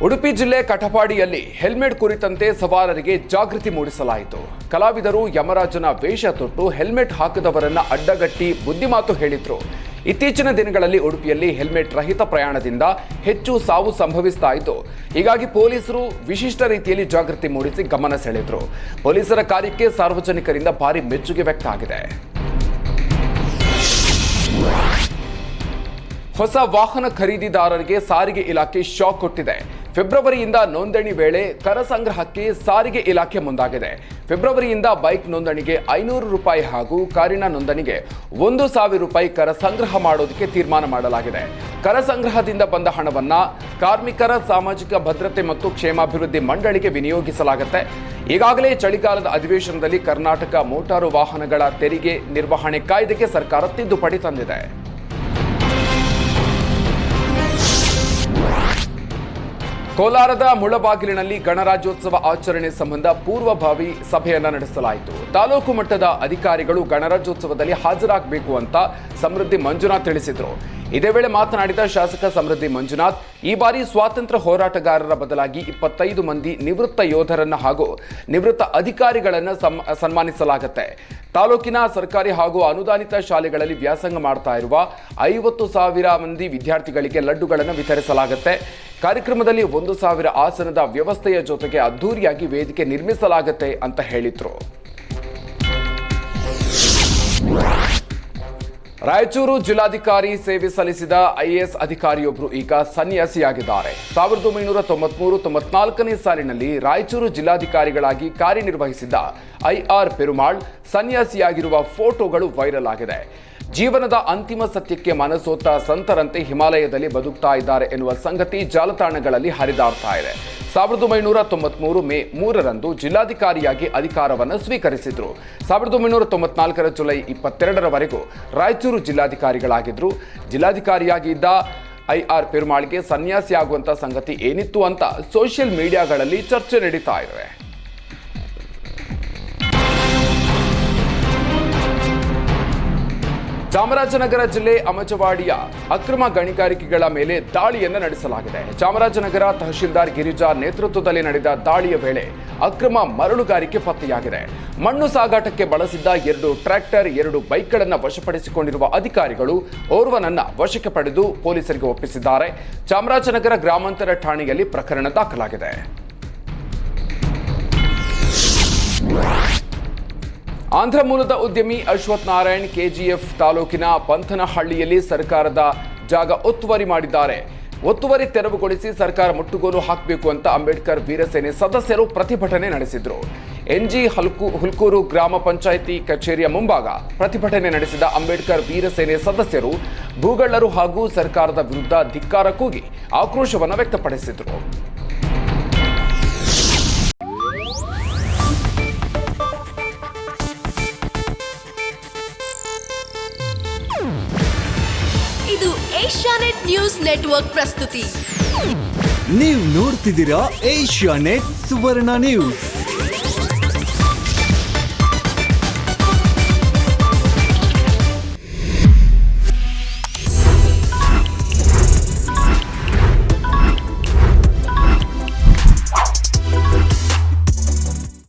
ಉಡುಪಿ ಜಿಲ್ಲೆ ಕಟಪಾಡಿಯಲ್ಲಿ ಹೆಲ್ಮೆಟ್ ಕುರಿತಂತೆ ಸವಾರರಿಗೆ ಜಾಗೃತಿ ಮೂಡಿಸಲಾಯಿತು. ಕಲಾವಿದರು ಯಮರಾಜನ ವೇಷ ತೊಟ್ಟು ಹೆಲ್ಮೆಟ್ ಹಾಕದವರನ್ನ ಅಡ್ಡಗಟ್ಟಿ ಬುದ್ಧಿಮಾತು ಹೇಳಿದ್ರು. ಇತ್ತೀಚಿನ ದಿನಗಳಲ್ಲಿ ಉಡುಪಿಯಲ್ಲಿ ಹೆಲ್ಮೆಟ್ ರಹಿತ ಪ್ರಯಾಣದಿಂದ ಹೆಚ್ಚು ಸಾವು ಸಂಭವಿಸ್ತಾ ಇದ್ದು, ಹೀಗಾಗಿ ಪೊಲೀಸರು ವಿಶಿಷ್ಟ ರೀತಿಯಲ್ಲಿ ಜಾಗೃತಿ ಮೂಡಿಸಿ ಗಮನ ಸೆಳೆದ್ರು. ಪೊಲೀಸರ ಕಾರ್ಯಕ್ಕೆ ಸಾರ್ವಜನಿಕರಿಂದ ಭಾರಿ ಮೆಚ್ಚುಗೆ ವ್ಯಕ್ತ ಆಗಿದೆ. ಹೊಸ ವಾಹನ ಖರೀದಿದಾರರಿಗೆ ಸಾರಿಗೆ ಇಲಾಖೆ ಶಾಕ್ ಕೊಟ್ಟಿದೆ. ಫೆಬ್ರವರಿಯಿಂದ ನೋಂದಣಿ ವೇಳೆ ಕರ ಸಂಗ್ರಹಕ್ಕೆ ಸಾರಿಗೆ ಇಲಾಖೆ ಮುಂದಾಗಿದೆ. ಫೆಬ್ರವರಿಯಿಂದ ಬೈಕ್ ನೋಂದಣಿಗೆ 500 ರೂಪಾಯಿ ಹಾಗೂ ಕಾರಿನ ನೋಂದಣಿಗೆ 1,000 ರೂಪಾಯಿ ಕರ ಸಂಗ್ರಹ ಮಾಡೋದಕ್ಕೆ ತೀರ್ಮಾನ ಮಾಡಲಾಗಿದೆ. ಕರ ಸಂಗ್ರಹದಿಂದ ಬಂದ ಹಣವನ್ನ ಕಾರ್ಮಿಕರ ಸಾಮಾಜಿಕ ಭದ್ರತೆ ಮತ್ತು ಕ್ಷೇಮಾಭಿವೃದ್ಧಿ ಮಂಡಳಿಗೆ ವಿನಿಯೋಗಿಸಲಾಗುತ್ತೆ. ಈಗಾಗಲೇ ಚಳಿಗಾಲದ ಅಧಿವೇಶನದಲ್ಲಿ ಕರ್ನಾಟಕ ಮೋಟಾರು ವಾಹನಗಳ ತೆರಿಗೆ ನಿರ್ವಹಣೆ ಕಾಯ್ದೆಗೆ ಸರ್ಕಾರ ತಿದ್ದುಪಡಿ ತಂದಿದೆ. ಕೋಲಾರದ ಮುಳಬಾಗಿಲಿನಲ್ಲಿ ಗಣರಾಜ್ಯೋತ್ಸವ ಆಚರಣೆ ಸಂಬಂಧ ಪೂರ್ವಭಾವಿ ಸಭೆಯನ್ನ ನಡೆಸಲಾಯಿತು. ತಾಲೂಕು ಮಟ್ಟದ ಅಧಿಕಾರಿಗಳು ಗಣರಾಜ್ಯೋತ್ಸವದಲ್ಲಿ ಹಾಜರಾಗಬೇಕು ಅಂತ ಸಮೃದ್ಧಿ ಮಂಜುನಾಥ್ ತಿಳಿಸಿದರು. ಇದೇ ವೇಳೆ ಮಾತನಾಡಿದ ಶಾಸಕ ಸಮೃದ್ಧಿ ಮಂಜುನಾಥ್, ಈ ಬಾರಿ ಸ್ವಾತಂತ್ರ್ಯ ಹೋರಾಟಗಾರರ ಬದಲಾಗಿ 25 ಮಂದಿ ನಿವೃತ್ತ ಯೋಧರನ್ನ ಹಾಗೂ ನಿವೃತ್ತ ಅಧಿಕಾರಿಗಳನ್ನ ಸನ್ಮಾನಿಸಲಾಗುತ್ತೆ. ತಾಲೂಕಿನ ಸರ್ಕಾರಿ ಹಾಗೂ ಅನುದಾನಿತ ಶಾಲೆಗಳಲ್ಲಿ ವ್ಯಾಸಂಗ ಮಾಡ್ತಾ ಇರುವ 50,000 ಮಂದಿ ವಿದ್ಯಾರ್ಥಿಗಳಿಗೆ ಲಡ್ಡುಗಳನ್ನು ವಿತರಿಸಲಾಗುತ್ತೆ. ಕಾರ್ಯಕ್ರಮದಲ್ಲಿ 1,000 ಆಸನದ ವ್ಯವಸ್ಥೆಯ ಜೊತೆಗೆ ಅದ್ದೂರಿಯಾಗಿ ವೇದಿಕೆ ನಿರ್ಮಿಸಲಾಗುತ್ತೆ ಅಂತ ಹೇಳಿದ್ರು. ರಾಯಚೂರು ಜಿಲ್ಲಾಧಿಕಾರಿ ಸೇವೆ ಸಲ್ಲಿಸಿದ ಐಎಎಸ್ ಅಧಿಕಾರಿಯೊಬ್ಬರು ಈಗ ಸನ್ಯಾಸಿಯಾಗಿದ್ದಾರೆ. 1993-94ನೇ ಸಾಲಿನಲ್ಲಿ ರಾಯಚೂರು ಜಿಲ್ಲಾಧಿಕಾರಿಗಳಾಗಿ ಕಾರ್ಯನಿರ್ವಹಿಸಿದ್ದ ಐಆರ್ ಪೆರುಮಾಳ್ ಸನ್ಯಾಸಿಯಾಗಿರುವ ಫೋಟೋಗಳು ವೈರಲ್ ಆಗಿದೆ. ಜೀವನದ ಅಂತಿಮ ಸತ್ಯಕ್ಕೆ ಮನಸೋತ ಸಂತರಂತೆ ಹಿಮಾಲಯದಲ್ಲಿ ಬದುಕ್ತಾ ಇದ್ದಾರೆ ಎನ್ನುವ ಸಂಗತಿ ಜಾಲತಾಣಗಳಲ್ಲಿ ಹರಿದಾಡ್ತಾ ಇದೆ. 1993 ಮೇ 3ರಂದು ಜಿಲ್ಲಾಧಿಕಾರಿಯಾಗಿ ಅಧಿಕಾರವನ್ನು ಸ್ವೀಕರಿಸಿದ್ರು. 1994 ಜುಲೈ 22ರವರೆಗೂ ರಾಯಚೂರು ಜಿಲ್ಲಾಧಿಕಾರಿಗಳಾಗಿದ್ರು. ಜಿಲ್ಲಾಧಿಕಾರಿಯಾಗಿದ್ದ ಐಆರ್ ಪೆರುಮಾಳ್ಗೆ ಸನ್ಯಾಸಿಯಾಗುವಂತ ಸಂಗತಿ ಏನಿತ್ತು ಅಂತ ಸೋಷಿಯಲ್ ಮೀಡಿಯಾಗಳಲ್ಲಿ ಚರ್ಚೆ ನಡೀತಾ ಇದೆ. ಚಾಮರಾಜನಗರ ಜಿಲ್ಲೆ ಅಮಚವಾಡಿಯ ಅಕ್ರಮ ಗಣಿಗಾರಿಕೆಗಳ ಮೇಲೆ ದಾಳಿಯನ್ನು ನಡೆಸಲಾಗಿದೆ. ಚಾಮರಾಜನಗರ ತಹಶೀಲ್ದಾರ್ ಗಿರಿಜಾ ನೇತೃತ್ವದಲ್ಲಿ ನಡೆದ ದಾಳಿಯ ವೇಳೆ ಅಕ್ರಮ ಮರಳುಗಾರಿಕೆ ಪತ್ತೆಯಾಗಿದೆ. ಮಣ್ಣು ಸಾಗಾಟಕ್ಕೆ ಬಳಸಿದ್ದ 2 ಟ್ರ್ಯಾಕ್ಟರ್, 2 ಬೈಕ್ಗಳನ್ನು ವಶಪಡಿಸಿಕೊಂಡಿರುವ ಅಧಿಕಾರಿಗಳು ಓರ್ವನನ್ನ ವಶಕ್ಕೆ ಪಡೆದು ಪೊಲೀಸರಿಗೆ ಒಪ್ಪಿಸಿದ್ದಾರೆ. ಚಾಮರಾಜನಗರ ಗ್ರಾಮಾಂತರ ಠಾಣೆಯಲ್ಲಿ ಪ್ರಕರಣ ದಾಖಲಾಗಿದೆ. ಆಂಧ್ರ ಮೂಲದ ಉದ್ಯಮಿ ಅಶ್ವಥ್ ನಾರಾಯಣ್ ಕೆಜಿಎಫ್ ತಾಲೂಕಿನ ಪಂಥನಹಳ್ಳಿಯಲ್ಲಿ ಸರ್ಕಾರದ ಜಾಗ ಒತ್ತುವರಿ ಮಾಡಿದ್ದಾರೆ. ಒತ್ತುವರಿ ತೆರವುಗೊಳಿಸಿ ಸರ್ಕಾರ ಮುಟ್ಟುಗೋಲು ಹಾಕಬೇಕು ಅಂತ ಅಂಬೇಡ್ಕರ್ ವೀರಸೇನೆ ಸದಸ್ಯರು ಪ್ರತಿಭಟನೆ ನಡೆಸಿದ್ರು. ಎನ್ಜಿ ಹುಲ್ಕೂರು ಗ್ರಾಮ ಪಂಚಾಯಿತಿ ಕಚೇರಿಯ ಮುಂಭಾಗ ಪ್ರತಿಭಟನೆ ನಡೆಸಿದ ಅಂಬೇಡ್ಕರ್ ವೀರಸೇನೆ ಸದಸ್ಯರು ಭೂಗಳ್ಳರು ಹಾಗೂ ಸರ್ಕಾರದ ವಿರುದ್ಧ ಧಿಕ್ಕಾರ ಕೂಗಿ ಆಕ್ರೋಶವನ್ನು ವ್ಯಕ್ತಪಡಿಸಿದರು. ಇದು ಏಷ್ಯಾನೆಟ್ ನ್ಯೂಸ್ ನೆಟ್ವರ್ಕ್ ಪ್ರಸ್ತುತಿ. ನೀವು ನೋಡ್ತಿದ್ದೀರಾ ಏಷ್ಯಾನೆಟ್ ಸುವರ್ಣ ನ್ಯೂಸ್.